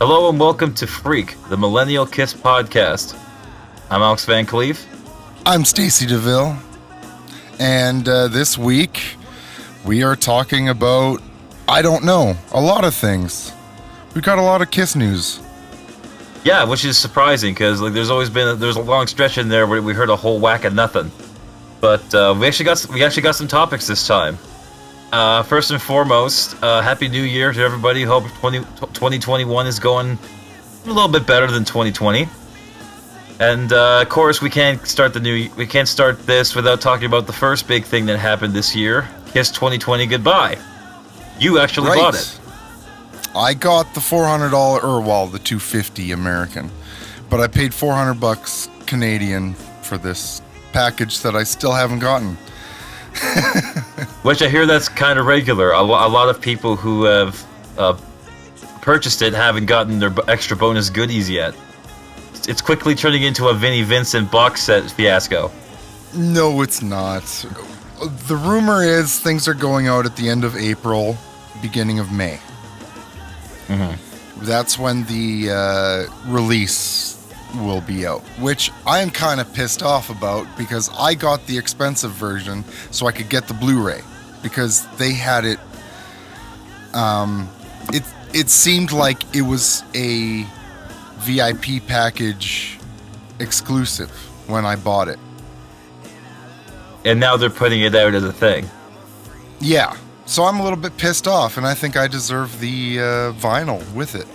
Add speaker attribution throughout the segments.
Speaker 1: Hello and welcome to Freak, the Millennial Kiss podcast. I'm Alex Van Cleef.
Speaker 2: I'm Stacy DeVille. And this week, we are talking about, I don't know, a lot of things. We got a lot of Kiss news.
Speaker 1: Yeah, which is surprising because there's a long stretch in there where we heard a whole whack of nothing. But we actually got some topics this time. First and foremost, Happy New Year to everybody. Hope 2021 is going a little bit better than 2020. And of course, we can't start this without talking about the first big thing that happened this year. Kiss 2020 goodbye. You actually bought it.
Speaker 2: I got the $400, the $250 American, but I paid $400 Canadian for this package that I still haven't gotten.
Speaker 1: Which I hear that's kind of regular. A lot of people who have purchased it haven't gotten their extra bonus goodies yet. It's quickly turning into a Vinnie Vincent box set fiasco.
Speaker 2: No, it's not. The rumor is things are going out at the end of April, beginning of May. Mm-hmm. That's when the release will be out, which I'm kind of pissed off about because I got the expensive version so I could get the Blu-ray because they had it. It seemed like it was a VIP package exclusive when I bought it.
Speaker 1: And now they're putting it out as a thing.
Speaker 2: Yeah, so I'm a little bit pissed off, and I think I deserve the vinyl with it.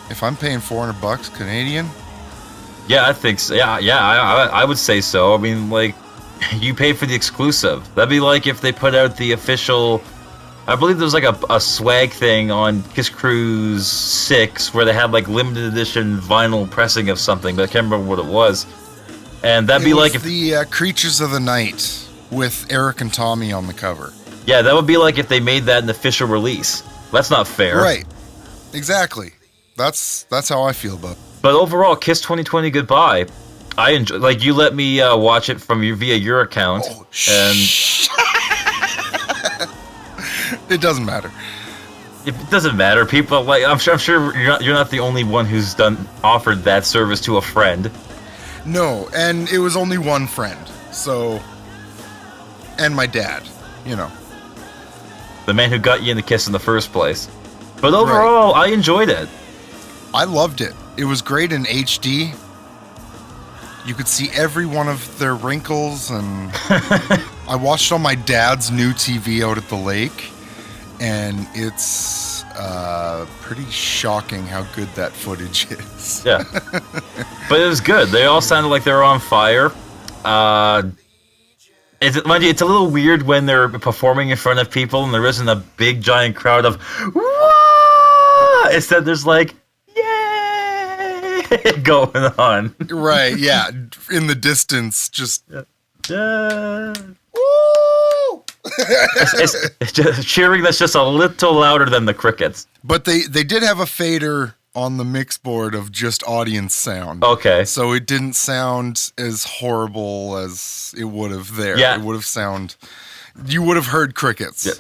Speaker 2: If I'm paying $400 Canadian.
Speaker 1: Yeah, I think so. Yeah, I would say so. I mean, like, you pay for the exclusive. That'd be like if they put out the official. I believe there was like a swag thing on Kiss Cruise 6 where they had like limited edition vinyl pressing of something, but I can't remember what it was. And that'd be like if
Speaker 2: the Creatures of the Night with Eric and Tommy on the cover.
Speaker 1: Yeah, that would be like if they made that an official release. That's not fair.
Speaker 2: Right. Exactly. That's how I feel about it.
Speaker 1: But overall, Kiss 2020 goodbye. I enjoy. Like you let me watch it via your account, and
Speaker 2: it doesn't matter.
Speaker 1: It doesn't matter. People like I'm sure you're not the only one who's offered that service to a friend.
Speaker 2: No, and it was only one friend. So, and my dad, you know,
Speaker 1: the man who got you into Kiss in the first place. But overall, right. I enjoyed it.
Speaker 2: I loved it. It was great in HD. You could see every one of their wrinkles, and I watched on my dad's new TV out at the lake, and it's pretty shocking how good that footage is.
Speaker 1: Yeah. But it was good. They all sounded like they were on fire. It's a little weird when they're performing in front of people and there isn't a big giant crowd of "Wah!" Instead there's like going on.
Speaker 2: Right, yeah. In the distance, just...
Speaker 1: Yeah. Woo! it's just cheering that's just a little louder than the crickets.
Speaker 2: But they did have a fader on the mix board of just audience sound.
Speaker 1: Okay.
Speaker 2: So it didn't sound as horrible as it would have there.
Speaker 1: Yeah.
Speaker 2: It would have you would have heard crickets. Yeah.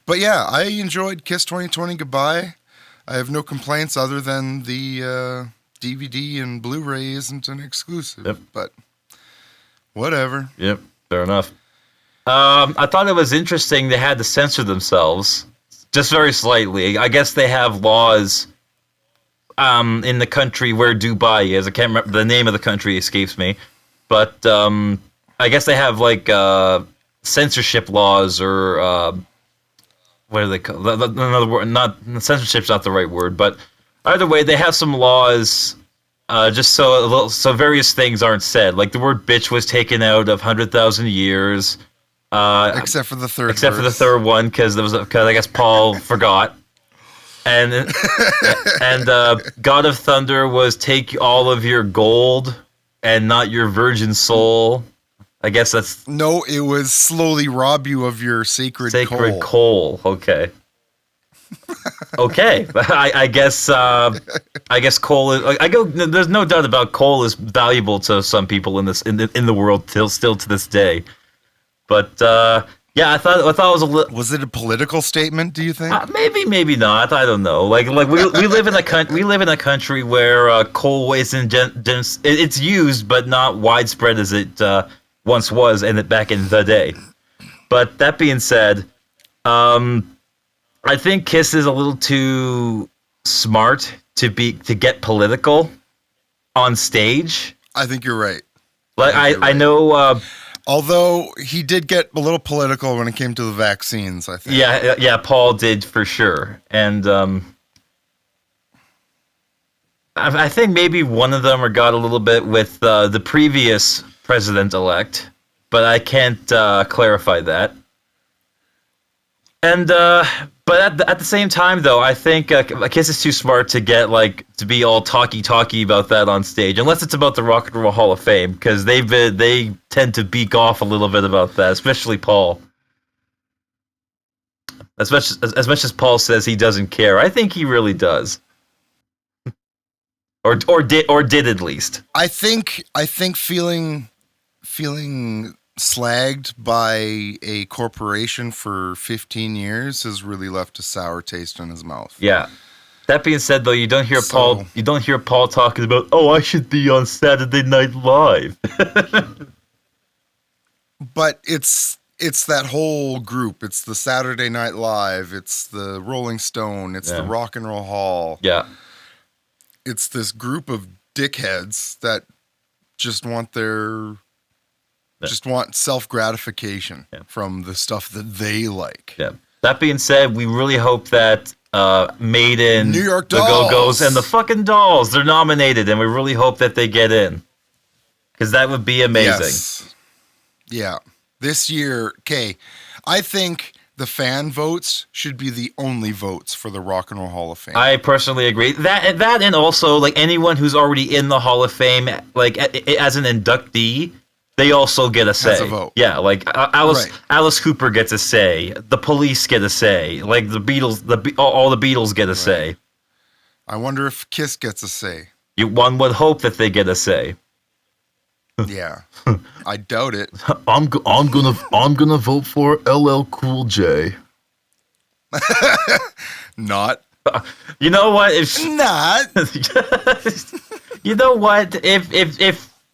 Speaker 2: But yeah, I enjoyed Kiss 2020 Goodbye. I have no complaints other than the... DVD and Blu-ray isn't an exclusive, but whatever.
Speaker 1: Yep, fair enough. I thought it was interesting they had to censor themselves, just very slightly. I guess they have laws in the country where Dubai is. I can't remember, the name of the country escapes me. But I guess they have like censorship laws or what do they call it? Another word, not censorship's not the right word, but either way, they have some laws, just so various things aren't said. Like the word "bitch" was taken out of 100,000 Years,
Speaker 2: except for the third.
Speaker 1: Except for the third one, because I guess Paul forgot. And God of Thunder was "take all of your gold and not your virgin soul." I guess that's
Speaker 2: no. It was slowly rob you of your sacred
Speaker 1: coal. Okay. Okay, I guess coal is. There's no doubt about coal is valuable to some people in the world still to this day. But Yeah, I thought it was a little.
Speaker 2: Was it a political statement, do you think?
Speaker 1: Maybe not. I don't know. Like we live in a country where coal isn't it's used, but not widespread as it once was, back in the day. But that being said, I think Kiss is a little too smart to get political on stage.
Speaker 2: I think you're right.
Speaker 1: Like I know.
Speaker 2: Although he did get a little political when it came to the vaccines, I think.
Speaker 1: Yeah, Paul did for sure, and I think maybe one of them got a little bit with the previous president-elect, but I can't clarify that. And but at the same time, though, I think Kiss is too smart to get to be all talky about that on stage, unless it's about the Rock and Roll Hall of Fame, because they tend to beak off a little bit about that, especially Paul. As much as Paul says he doesn't care, I think he really does, or did at least.
Speaker 2: I think feeling slagged by a corporation for 15 years has really left a sour taste in his mouth.
Speaker 1: Yeah. That being said, though, you don't hear Paul talking about, oh, I should be on Saturday Night Live.
Speaker 2: But it's that whole group. It's the Saturday Night Live. It's the Rolling Stone. It's the Rock and Roll Hall.
Speaker 1: Yeah.
Speaker 2: It's this group of dickheads that just want self-gratification from the stuff that they like.
Speaker 1: Yeah. That being said, we really hope that Maiden,
Speaker 2: New York
Speaker 1: the
Speaker 2: Dolls,
Speaker 1: Go-Go's, and the fucking Dolls, they're nominated, and we really hope that they get in. Because that would be amazing.
Speaker 2: Yes. Yeah. This year, I think the fan votes should be the only votes for the Rock and Roll Hall of Fame.
Speaker 1: I personally agree. That and also, anyone who's already in the Hall of Fame, as an inductee, they also get a say.
Speaker 2: Has a vote.
Speaker 1: Yeah, Alice Cooper gets a say. The Police get a say. The Beatles, all the Beatles get a say.
Speaker 2: I wonder if Kiss gets a say.
Speaker 1: One would hope that they get a say.
Speaker 2: Yeah, I doubt it.
Speaker 3: I'm gonna vote for LL Cool J.
Speaker 2: Not.
Speaker 1: You know what?
Speaker 2: Not.
Speaker 1: You know what?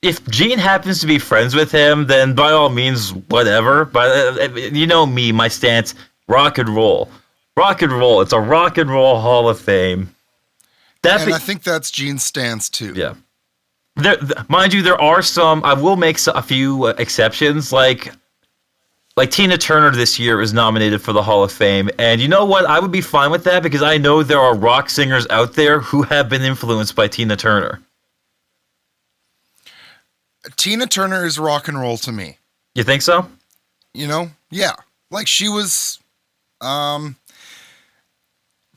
Speaker 1: If Gene happens to be friends with him, then by all means, whatever. But you know me, my stance: rock and roll. It's a Rock and Roll Hall of Fame.
Speaker 2: I think that's Gene's stance too.
Speaker 1: Yeah. Mind you, there are some. I will make a few exceptions. Like Tina Turner this year is nominated for the Hall of Fame, and you know what? I would be fine with that because I know there are rock singers out there who have been influenced by Tina Turner.
Speaker 2: Tina Turner is rock and roll to me.
Speaker 1: You think so?
Speaker 2: Yeah. She was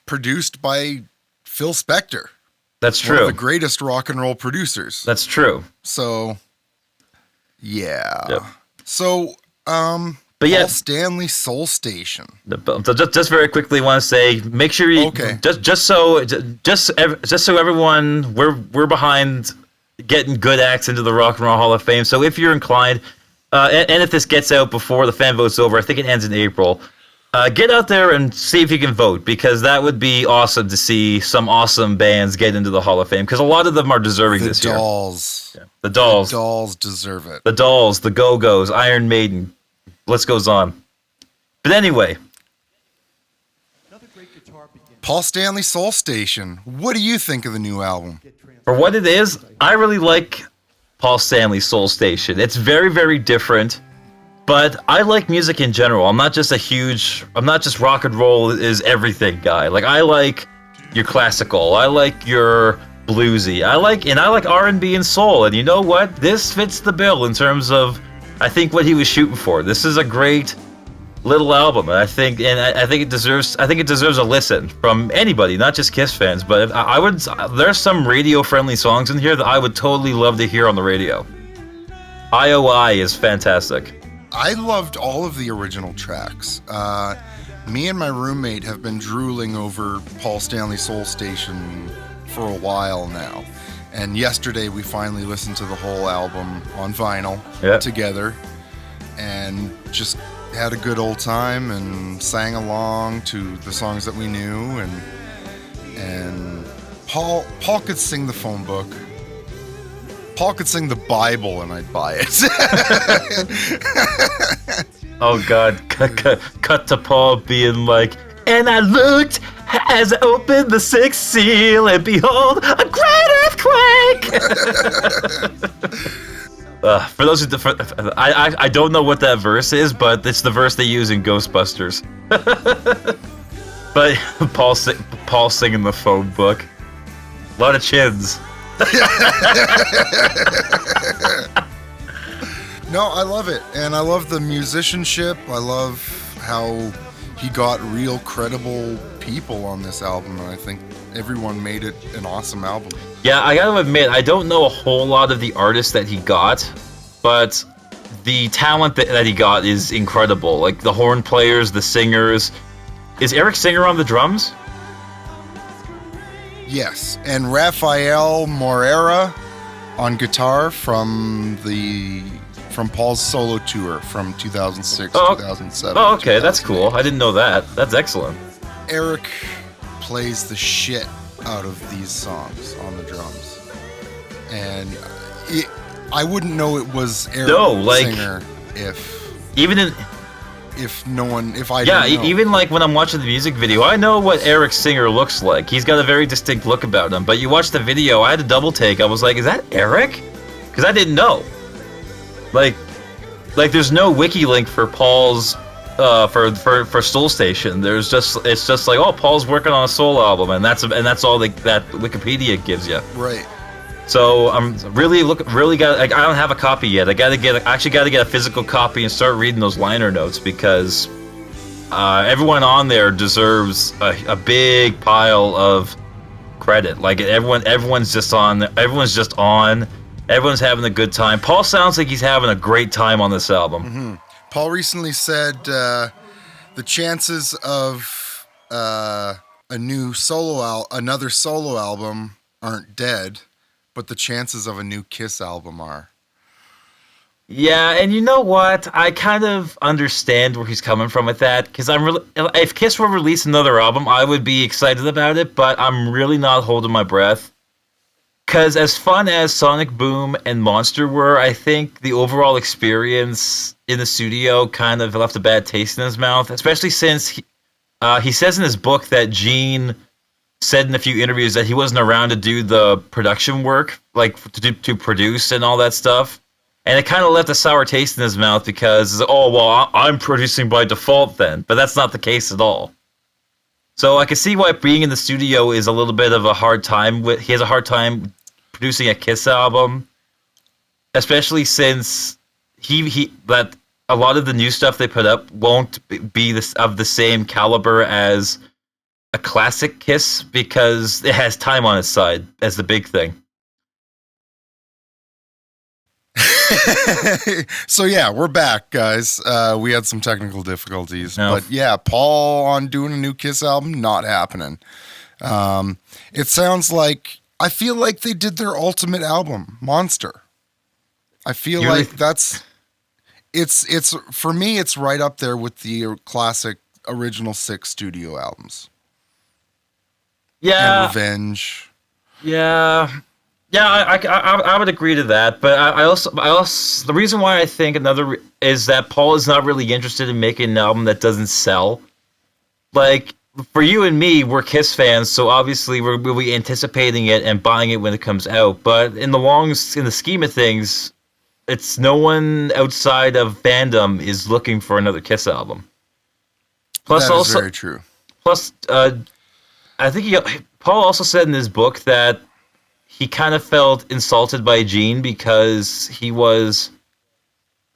Speaker 2: produced by Phil Spector.
Speaker 1: That's true.
Speaker 2: One of the greatest rock and roll producers.
Speaker 1: That's true.
Speaker 2: So, yeah.
Speaker 1: Yep.
Speaker 2: So,
Speaker 1: Paul
Speaker 2: Stanley Soul Station.
Speaker 1: Just very quickly, want to say, make sure you just so everyone, we're behind getting good acts into the Rock and Roll Hall of Fame. So if you're inclined, and if this gets out before the fan vote's over, I think it ends in April. Get out there and see if you can vote, because that would be awesome to see some awesome bands get into the Hall of Fame, because a lot of them are deserving this year.
Speaker 2: The Dolls.
Speaker 1: The Dolls.
Speaker 2: The Dolls deserve it.
Speaker 1: The Dolls, the Go-Go's, Iron Maiden. List goes on. But anyway.
Speaker 2: Paul Stanley Soul Station. What do you think of the new album?
Speaker 1: For what it is, I really like Paul Stanley Soul Station. It's very, very different. But I like music in general. I'm not just rock and roll is everything guy. I like your classical. I like your bluesy. I like R&B and soul. And you know what? This fits the bill in terms of, I think, what he was shooting for. This is a great little album. And I think it deserves a listen from anybody, not just Kiss fans. But there's some radio friendly songs in here that I would totally love to hear on the radio. IOI is fantastic.
Speaker 2: I loved all of the original tracks. Me and my roommate have been drooling over Paul Stanley Soul Station for a while now. And yesterday we finally listened to the whole album on vinyl together and just had a good old time and sang along to the songs that we knew, and Paul could sing the phone book. Paul could sing the Bible and I'd buy it.
Speaker 1: Oh God, cut to Paul being like, and I looked as I opened the sixth seal, and behold, a great earthquake. For those who, I don't know what that verse is, but it's the verse they use in Ghostbusters. But Paul singing the phone book. A lot of chins.
Speaker 2: No, I love it, and I love the musicianship. I love how he got real credible people on this album, and I think everyone made it an awesome album.
Speaker 1: Yeah, I gotta admit, I don't know a whole lot of the artists that he got, but the talent that he got is incredible. Like the horn players, the singers. Is Eric Singer on the drums?
Speaker 2: Yes, and Rafael Moreira on guitar from Paul's solo tour from 2006, 2007.
Speaker 1: Oh, okay, that's cool. I didn't know that. That's excellent.
Speaker 2: Eric plays the shit out of these songs on the drums, and I wouldn't know it was Eric Singer if I didn't know.
Speaker 1: Even like when I'm watching the music video, I know what Eric Singer looks like. He's got a very distinct look about him. But you watch the video, I had a double take. I was like, is that Eric? Because I didn't know. Like there's no wiki link for Paul's for Soul Station. It's just like, oh, Paul's working on a soul album, and that's all that Wikipedia gives you.
Speaker 2: Right.
Speaker 1: So I'm really got. Like, I don't have a copy yet. I actually got to get a physical copy and start reading those liner notes, because everyone on there deserves a big pile of credit. Like everyone's just on. Everyone's having a good time. Paul sounds like he's having a great time on this album.
Speaker 2: Mm-hmm. Paul recently said the chances of another solo album aren't dead, but the chances of a new Kiss album are.
Speaker 1: Yeah, and you know what? I kind of understand where he's coming from with that, because if Kiss were to release another album, I would be excited about it, but I'm really not holding my breath. Because as fun as Sonic Boom and Monster were, I think the overall experience in the studio kind of left a bad taste in his mouth, especially since he says in his book that Gene said in a few interviews that he wasn't around to do the production work, like to produce and all that stuff. And it kind of left a sour taste in his mouth because, oh, well, I'm producing by default then. But that's not the case at all. So I can see why being in the studio is a little bit of a hard time. He has a hard time producing a Kiss album, especially since that a lot of the new stuff they put up won't be of the same caliber as a classic Kiss, because it has time on its side as the big thing.
Speaker 2: So yeah, we're back, guys. We had some technical difficulties,
Speaker 1: No.
Speaker 2: but yeah, Paul on doing a new Kiss album, not happening. It sounds like, I feel like they did their ultimate album, Monster. I feel like it's for me, it's right up there with the classic original 6 studio albums.
Speaker 1: Yeah,
Speaker 2: and Revenge.
Speaker 1: Yeah, I would agree to that. But I also the reason why I think is that Paul is not really interested in making an album that doesn't sell. Like for you and me, we're Kiss fans, so obviously we'll be anticipating it and buying it when it comes out. But in the scheme of things, it's no one outside of fandom is looking for another Kiss album. Plus,
Speaker 2: that is
Speaker 1: also
Speaker 2: very true.
Speaker 1: Plus, I think Paul also said in his book that he kind of felt insulted by Gene because he was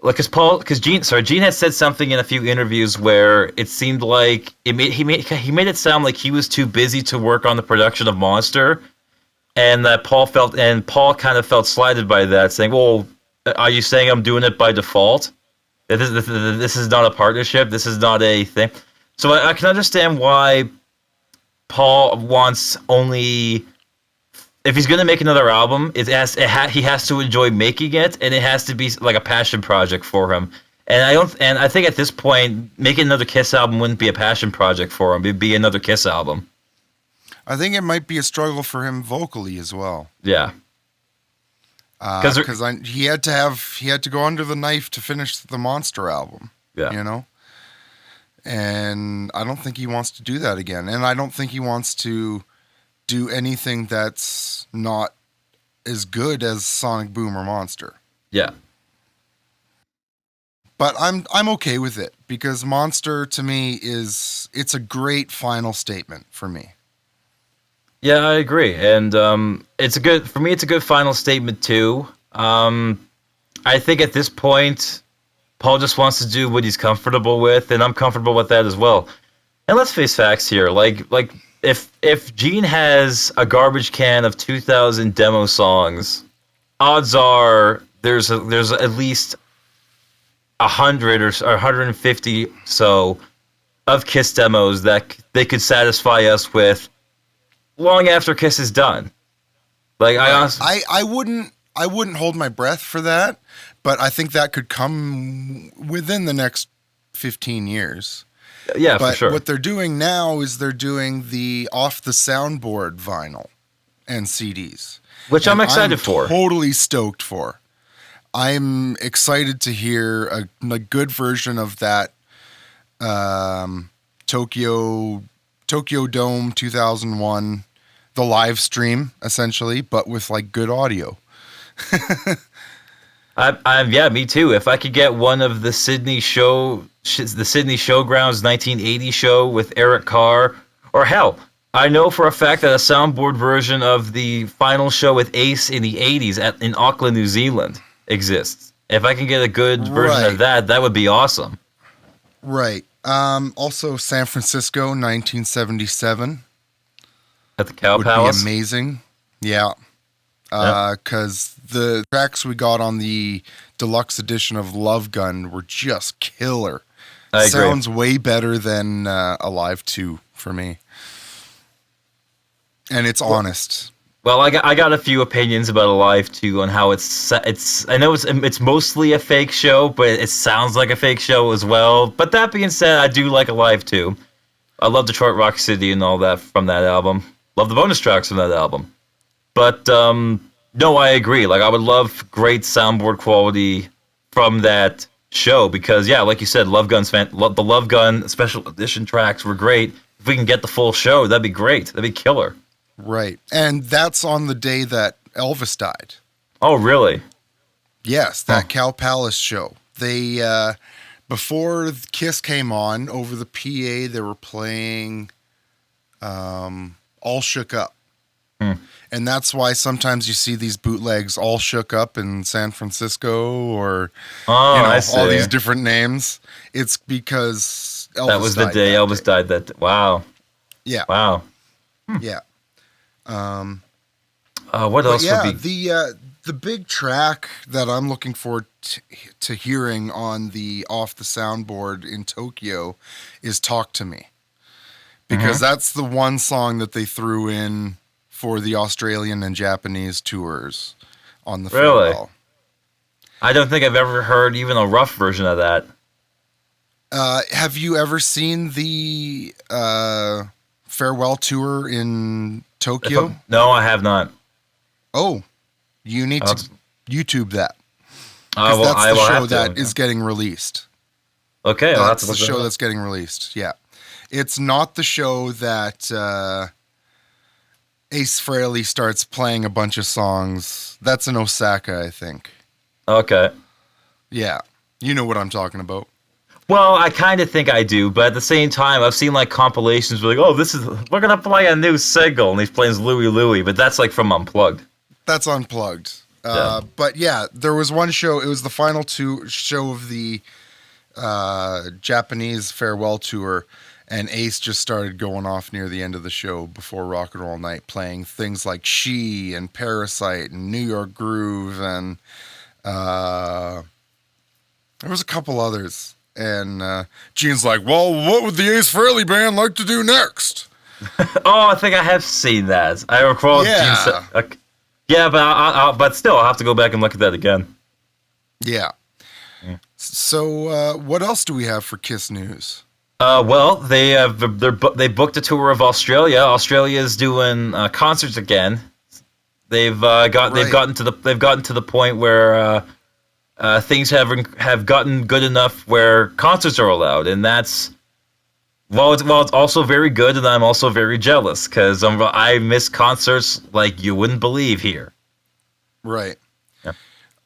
Speaker 1: like, Gene had said something in a few interviews where it seemed like he made it sound like he was too busy to work on the production of Monster, and that Paul kind of felt slighted by that, saying, "Well, are you saying I'm doing it by default? This is not a partnership. This is not a thing." So I can understand why Paul wants only, if he's going to make another album, he has to enjoy making it, and it has to be like a passion project for him. And I think at this point, making another Kiss album wouldn't be a passion project for him. It'd be another Kiss album.
Speaker 2: I think it might be a struggle for him vocally as well.
Speaker 1: Yeah.
Speaker 2: Because he had to go under the knife to finish the Monster album.
Speaker 1: Yeah.
Speaker 2: You know? And I don't think he wants to do that again. And I don't think he wants to do anything that's not as good as Sonic Boom or Monster.
Speaker 1: Yeah.
Speaker 2: But I'm okay with it because Monster to me it's a great final statement for me.
Speaker 1: Yeah, I agree. And it's a good final statement too. I think at this point Paul just wants to do what he's comfortable with, and I'm comfortable with that as well. And let's face facts here. Like if Gene has a garbage can of 2,000 demo songs, odds are there's at least 100 or 150 so of Kiss demos that they could satisfy us with long after Kiss is done. Like
Speaker 2: I wouldn't hold my breath for that, but I think that could come within the next 15 years.
Speaker 1: Yeah,
Speaker 2: but
Speaker 1: for sure.
Speaker 2: What they're doing now is they're doing the off the soundboard vinyl and CDs,
Speaker 1: which I'm excited for.
Speaker 2: Totally stoked for. I'm excited to hear a good version of that Tokyo Dome 2001, the live stream essentially, but with like good audio.
Speaker 1: Yeah, me too. If I could get one of the Sydney Showgrounds 1980 show with Eric Carr, or hell, I know for a fact that a soundboard version of the final show with Ace in the 80s in Auckland, New Zealand exists. If I can get a good version of that would be awesome.
Speaker 2: Right. Also, San Francisco, 1977.
Speaker 1: At the Cow Palace?
Speaker 2: Would be amazing. Yeah. Because the tracks we got on the deluxe edition of Love Gun were just killer.
Speaker 1: I agree.
Speaker 2: Sounds way better than Alive 2 for me. And it's honest.
Speaker 1: Well, I got a few opinions about Alive 2 on how it's. I know it's mostly a fake show, but it sounds like a fake show as well. But that being said, I do like Alive 2. I love Detroit Rock City and all that from that album. Love the bonus tracks from that album. But no, I agree. Like I would love great soundboard quality from that show because yeah, like you said, the Love Gun special edition tracks were great. If we can get the full show, that'd be great. That'd be killer.
Speaker 2: Right. And that's on the day that Elvis died.
Speaker 1: Oh, really?
Speaker 2: Yes, that Cow Palace show. They before Kiss came on over the PA, they were playing All Shook Up. And that's why sometimes you see these bootlegs All Shook Up in San Francisco or all these different names. It's because Elvis
Speaker 1: that was the day Elvis died. Wow.
Speaker 2: Yeah.
Speaker 1: Wow.
Speaker 2: Yeah.
Speaker 1: What else would be?
Speaker 2: The big track that I'm looking forward to hearing on the Off the Soundboard in Tokyo is Talk to Me. Because that's the one song that they threw in for the Australian and Japanese tours on the farewell.
Speaker 1: I don't think I've ever heard even a rough version of that.
Speaker 2: Have you ever seen the farewell tour in Tokyo?
Speaker 1: No, I have not.
Speaker 2: Oh, you need to YouTube that.
Speaker 1: Well,
Speaker 2: that's
Speaker 1: I
Speaker 2: the
Speaker 1: will
Speaker 2: show
Speaker 1: have to.
Speaker 2: that is getting released.
Speaker 1: Okay,
Speaker 2: that's the show that's getting released. Yeah, it's not the show that Ace Frehley starts playing a bunch of songs. That's in Osaka, I think.
Speaker 1: Okay.
Speaker 2: Yeah, you know what I'm talking about.
Speaker 1: Well, I kind of think I do, but at the same time, I've seen like compilations where like, oh, we're gonna play a new single, and he's playing Louie Louie, but that's like from Unplugged.
Speaker 2: That's Unplugged.
Speaker 1: Yeah.
Speaker 2: But yeah, there was one show. It was the final show of the Japanese farewell tour, and Ace just started going off near the end of the show before Rock and Roll Night, playing things like She and Parasite and New York Groove, and there was a couple others. And Gene's like, well, what would the Ace Frehley band like to do next?
Speaker 1: Oh, I think I have seen that. I recall.
Speaker 2: Yeah.
Speaker 1: Yeah, but still, I'll have to go back and look at that again.
Speaker 2: Yeah. So, what else do we have for Kiss news?
Speaker 1: Well, they booked a tour of Australia. Australia is doing concerts again. They've gotten to the point where things have gotten good enough where concerts are allowed, and that's it's also very good, and I'm also very jealous because I miss concerts like you wouldn't believe here.
Speaker 2: Right.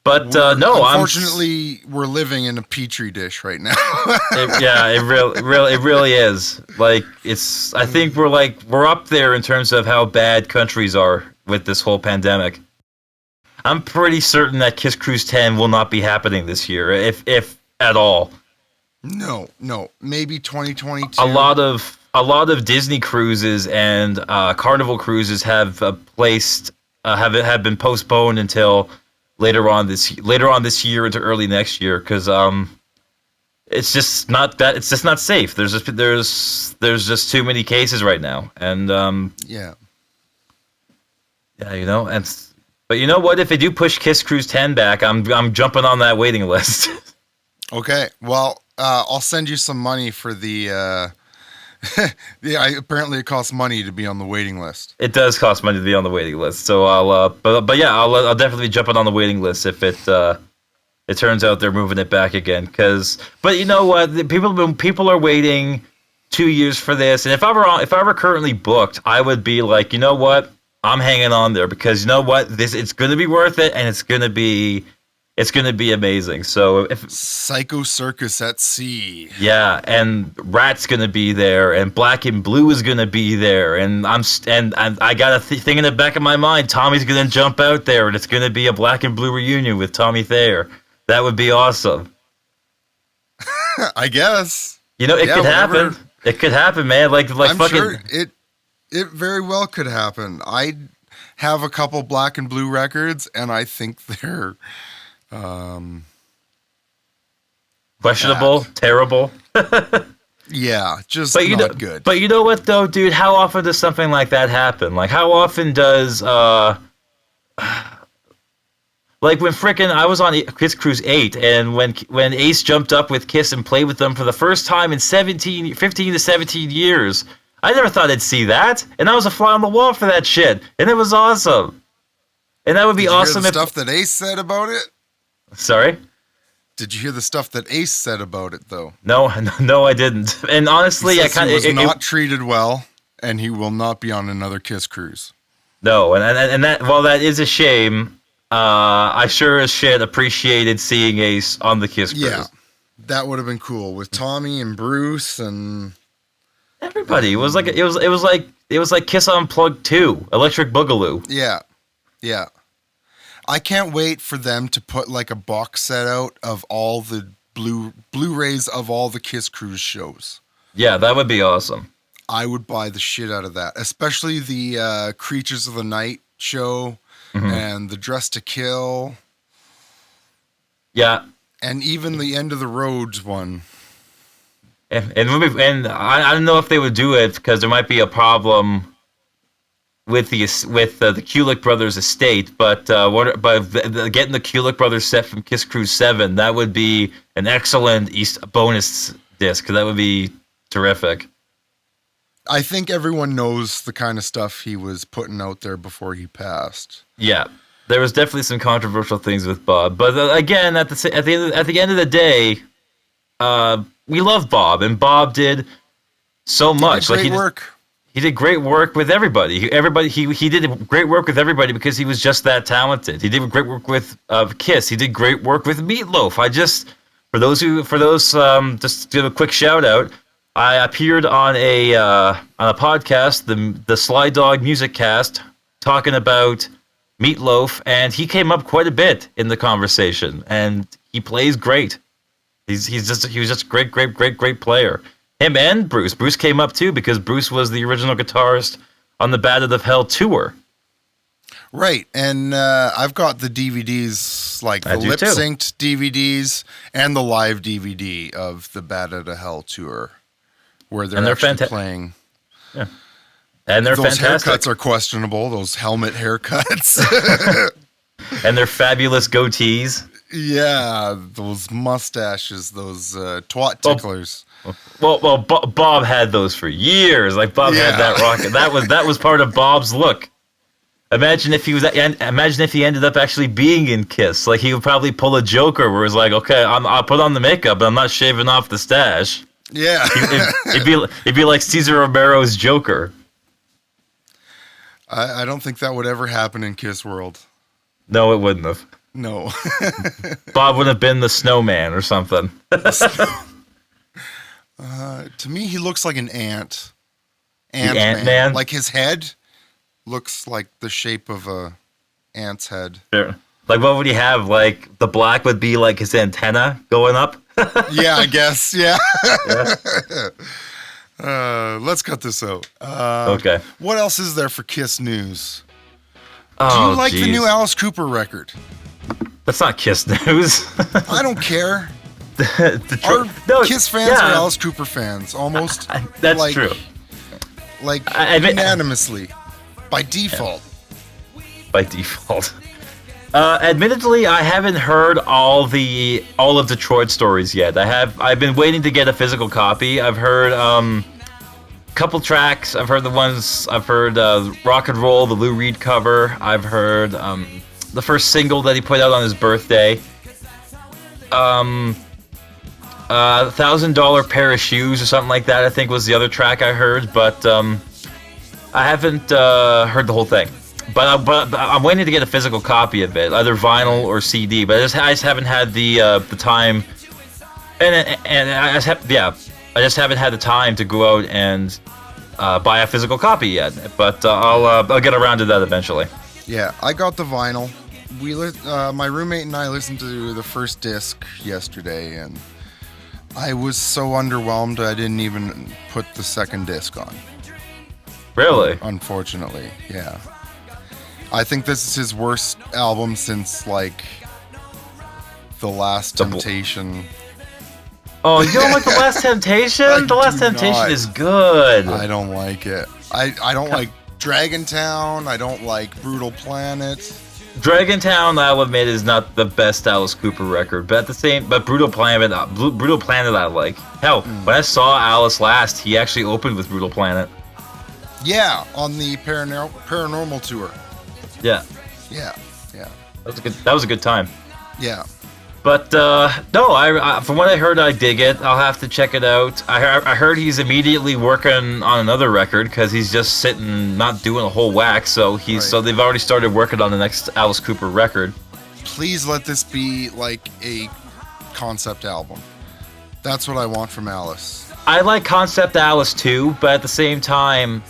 Speaker 1: But no,
Speaker 2: unfortunately, we're living in a petri dish right now.
Speaker 1: It really is. Like I think we're up there in terms of how bad countries are with this whole pandemic. I'm pretty certain that Kiss Cruise 10 will not be happening this year, if at all.
Speaker 2: No, maybe 2022.
Speaker 1: A lot of Disney cruises and Carnival cruises have have been postponed until later on this year into early next year because it's just not safe. There's just too many cases right now, and but you know what? If they do push Kiss Cruise 10 back, I'm jumping on that waiting list.
Speaker 2: Okay, well, I'll send you some money for the. Apparently it costs money to be on the waiting list.
Speaker 1: It does cost money to be on the waiting list, so I'll I'll definitely jump on the waiting list if it turns out they're moving it back again. But you know what? People are waiting 2 years for this, and if I were currently booked, I would be like, you know what? I'm hanging on there because you know what? It's going to be worth it, and it's going to be amazing. So if
Speaker 2: Psycho Circus at Sea,
Speaker 1: yeah, and Rat's gonna be there, and Black and Blue is gonna be there, and I got a thing in the back of my mind. Tommy's gonna jump out there, and it's gonna be a Black and Blue reunion with Tommy Thayer. That would be awesome.
Speaker 2: I guess.
Speaker 1: You know, it could happen. It could happen, man. Like
Speaker 2: I'm
Speaker 1: fucking.
Speaker 2: Sure it very well could happen. I have a couple Black and Blue records, and I think they're.
Speaker 1: Questionable, terrible.
Speaker 2: Yeah, just not good.
Speaker 1: But you know what though, dude? How often does something like that happen? Like how often does like when frickin' I was on Kiss Cruise 8 and when Ace jumped up with Kiss and played with them for the first time in 15 to 17 years. I never thought I'd see that. And I was a fly on the wall for that shit. And it was awesome. And that would be awesome
Speaker 2: if stuff that Ace said about it?
Speaker 1: Sorry?
Speaker 2: Did you hear the stuff that Ace said about it, though?
Speaker 1: No, I didn't. And honestly,
Speaker 2: he was not treated well, and he will not be on another Kiss cruise.
Speaker 1: No, and that while that is a shame, I sure as shit appreciated seeing Ace on the Kiss cruise.
Speaker 2: Yeah, that would have been cool with Tommy and Bruce and
Speaker 1: everybody. It was like Kiss Unplugged 2, Electric Boogaloo.
Speaker 2: Yeah. I can't wait for them to put like a box set out of all the Blu-rays of all the Kiss Cruise shows.
Speaker 1: Yeah, that would be awesome.
Speaker 2: I would buy the shit out of that, especially the Creatures of the Night show and the Dress to Kill.
Speaker 1: Yeah,
Speaker 2: and even the End of the Roads one.
Speaker 1: And I don't know if they would do it because there might be a problem with the Kulik brothers estate, but getting the Kulik brothers set from Kiss Cruise 7, that would be an excellent bonus disc. That would be terrific.
Speaker 2: I think everyone knows the kind of stuff he was putting out there before he passed.
Speaker 1: Yeah, there was definitely some controversial things with Bob, but again, at the end of the day, we love Bob, and Bob did so much.
Speaker 2: Great work.
Speaker 1: He did great work with everybody. He did great work with everybody because he was just that talented. He did great work with Kiss. He did great work with Meatloaf. Just give a quick shout out. I appeared on a podcast, the Sly Dog Music Cast, talking about Meatloaf, and he came up quite a bit in the conversation. And he plays great. He was just a great player. Him and Bruce. Bruce came up too because Bruce was the original guitarist on the Battered of Hell tour.
Speaker 2: Right, and I've got the DVDs, like the lip-synced DVDs and the live DVD of the Battered of Hell tour, where they're actually playing.
Speaker 1: Yeah, and they're
Speaker 2: those
Speaker 1: fantastic.
Speaker 2: Haircuts are questionable. Those helmet haircuts,
Speaker 1: and their fabulous goatees.
Speaker 2: Yeah, those mustaches, those twat ticklers.
Speaker 1: Well, Bob had those for years. Like Bob had that rocket. That was part of Bob's look. Imagine if he ended up actually being in Kiss. Like he would probably pull a Joker, where it's like, okay, I'll put on the makeup, but I'm not shaving off the stash.
Speaker 2: Yeah,
Speaker 1: it'd be like Cesar Romero's Joker.
Speaker 2: I don't think that would ever happen in Kiss World.
Speaker 1: No, it wouldn't have.
Speaker 2: No.
Speaker 1: Bob would have been the snowman or something.
Speaker 2: To me, he looks like an ant.
Speaker 1: Ant-Man?
Speaker 2: Like his head looks like the shape of a ant's head.
Speaker 1: Sure. Like what would he have? Like the black would be like his antenna going up?
Speaker 2: Yeah, I guess. Yeah.
Speaker 1: Yeah.
Speaker 2: Let's cut this out.
Speaker 1: Okay.
Speaker 2: What else is there for Kiss news?
Speaker 1: Oh,
Speaker 2: Do you like the new Alice Cooper record?
Speaker 1: That's not Kiss news.
Speaker 2: I don't care. Kiss fans are Alice Cooper fans, almost.
Speaker 1: That's true.
Speaker 2: Like unanimously, by default.
Speaker 1: By default. Admittedly, I haven't heard all of Detroit's stories yet. I've been waiting to get a physical copy. I've heard a couple tracks. I've heard Rock and Roll, the Lou Reed cover. I've heard the first single that he put out on his birthday. $1,000 Pair of Shoes or something like that, I think was the other track I heard, but I haven't heard the whole thing. But I'm waiting to get a physical copy of it, either vinyl or CD. But I just haven't had the time, and I just haven't had the time to go out and buy a physical copy yet. But I'll get around to that eventually.
Speaker 2: Yeah, I got the vinyl. My roommate and I listened to the first disc yesterday, and I was so underwhelmed I didn't even put the second disc on.
Speaker 1: Really?
Speaker 2: Unfortunately, yeah. I think this is his worst album since, like, The Last Temptation.
Speaker 1: Oh, you don't like The Last Temptation? The Last Temptation is good.
Speaker 2: I don't like it. I don't like Dragontown. I don't like Brutal Planet.
Speaker 1: Dragontown, I'll admit, is not the best Alice Cooper record, but Brutal Planet I like. Hell, when I saw Alice last, he actually opened with Brutal Planet.
Speaker 2: Yeah, on the Paranormal tour.
Speaker 1: Yeah.
Speaker 2: Yeah.
Speaker 1: That was a good time.
Speaker 2: Yeah.
Speaker 1: But no, I from what I heard, I dig it. I'll have to check it out. I heard he's immediately working on another record because he's just sitting, not doing a whole whack. So they've already started working on the next Alice Cooper record.
Speaker 2: Please let this be like a concept album. That's what I want from Alice.
Speaker 1: I like concept Alice too, but at the same time,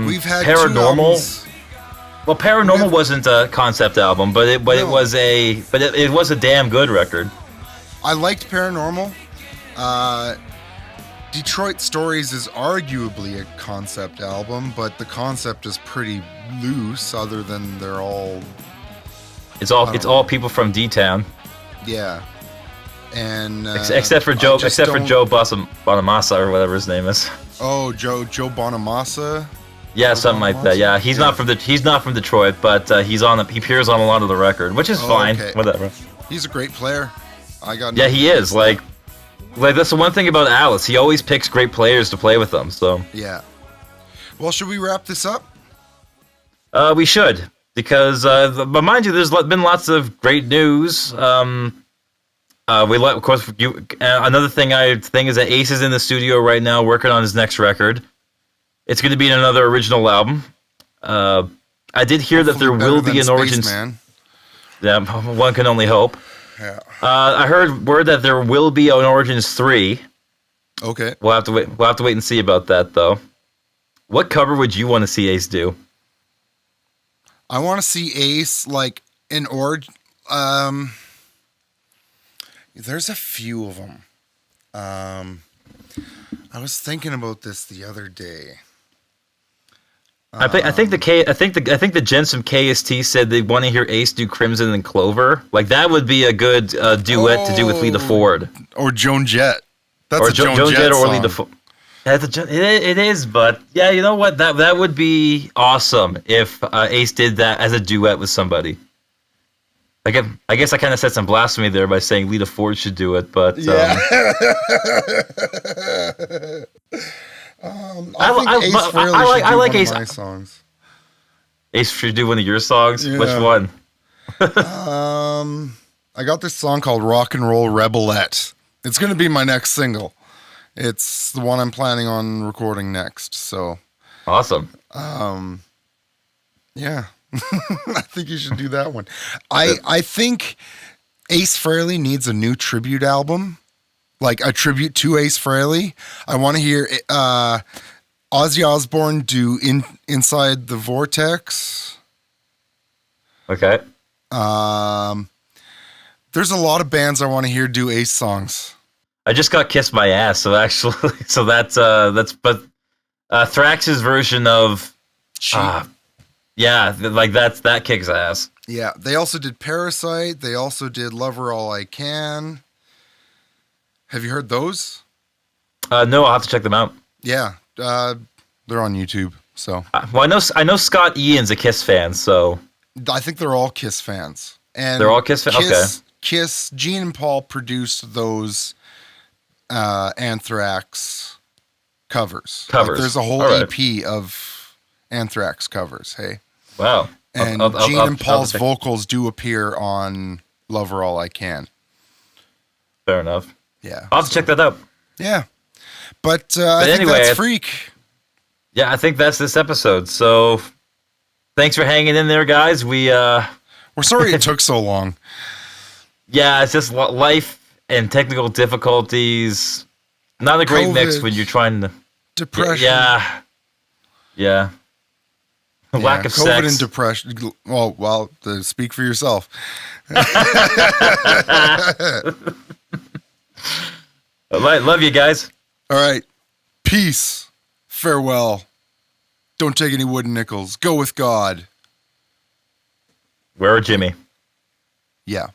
Speaker 2: we've had
Speaker 1: Paranormal. Well, Paranormal wasn't a concept album, but it was a damn good record.
Speaker 2: I liked Paranormal. Detroit Stories is arguably a concept album, but the concept is pretty loose. Other than they're all, it's all people from D-Town. Yeah, and
Speaker 1: except for Joe Bonamassa or whatever his name is.
Speaker 2: Oh, Joe Bonamassa.
Speaker 1: Yeah, something like that. Yeah, he's not from Detroit, but he appears on a lot of the record, which is fine. Okay. Whatever.
Speaker 2: He's a great player.
Speaker 1: Yeah, he is. Like that's the one thing about Alice. He always picks great players to play with them. So
Speaker 2: yeah. Well, should we wrap this up?
Speaker 1: We should, because but mind you, there's been lots of great news. Of course, another thing is that Ace is in the studio right now working on his next record. It's going to be another original album. I did hear that there will be an Origins. Yeah, one can only hope.
Speaker 2: Yeah.
Speaker 1: I heard word that there will be an Origins 3.
Speaker 2: Okay.
Speaker 1: We'll have to wait. We'll have to wait and see about that, though. What cover would you want to see Ace do?
Speaker 2: I want to see Ace like in There's a few of them. I was thinking about this the other day.
Speaker 1: I think the gents from KST said they want to hear Ace do Crimson and Clover. Like that would be a good duet to do with Lita Ford
Speaker 2: or Joan Jett. That's
Speaker 1: or
Speaker 2: a Joan Jett
Speaker 1: or
Speaker 2: song.
Speaker 1: Lita Ford. It is, but yeah, you know what? That would be awesome if Ace did that as a duet with somebody. I guess I kind of said some blasphemy there by saying Lita Ford should do it, but
Speaker 2: Yeah. I think Ace Frehley should do one of my songs.
Speaker 1: Ace should do one of your songs.
Speaker 2: Yeah.
Speaker 1: Which one?
Speaker 2: I got this song called Rock and Roll Rebelette. It's going to be my next single. It's the one I'm planning on recording next. So
Speaker 1: Awesome.
Speaker 2: yeah, I think you should do that one. I think Ace Frehley needs a new tribute album, like a tribute to Ace Frehley. I want to hear Ozzy Osbourne do Inside the Vortex.
Speaker 1: Okay.
Speaker 2: There's a lot of bands I want to hear do Ace songs.
Speaker 1: I just got Kiss My Ass, so actually, so that's Thrax's version of, that kicks ass.
Speaker 2: Yeah, they also did Parasite. They also did Lover All I Can. Have you heard those?
Speaker 1: No, I'll have to check them out.
Speaker 2: Yeah, they're on YouTube. So
Speaker 1: Well, I know Scott Ian's a Kiss fan, so
Speaker 2: I think they're all Kiss fans. And
Speaker 1: they're all Kiss fans. Okay.
Speaker 2: Kiss, Gene and Paul produced those Anthrax covers. Like, there's a whole EP of Anthrax covers. Hey.
Speaker 1: Wow.
Speaker 2: And Gene and Paul's vocals do appear on Lover All I Can.
Speaker 1: Fair enough.
Speaker 2: Yeah.
Speaker 1: I'll have to check that out.
Speaker 2: Yeah. But I think
Speaker 1: anyway,
Speaker 2: that's Freak.
Speaker 1: Yeah, I think that's this episode. So thanks for hanging in there, guys. We're
Speaker 2: sorry it took so long.
Speaker 1: Yeah, it's just life and technical difficulties. Not a great mix when you're trying to...
Speaker 2: Depression.
Speaker 1: Yeah. Lack of
Speaker 2: COVID
Speaker 1: sex.
Speaker 2: and depression. Well, speak for yourself.
Speaker 1: Love you guys.
Speaker 2: All right. Peace. Farewell. Don't take any wooden nickels. Go with God.
Speaker 1: Where are Jimmy?
Speaker 2: Yeah.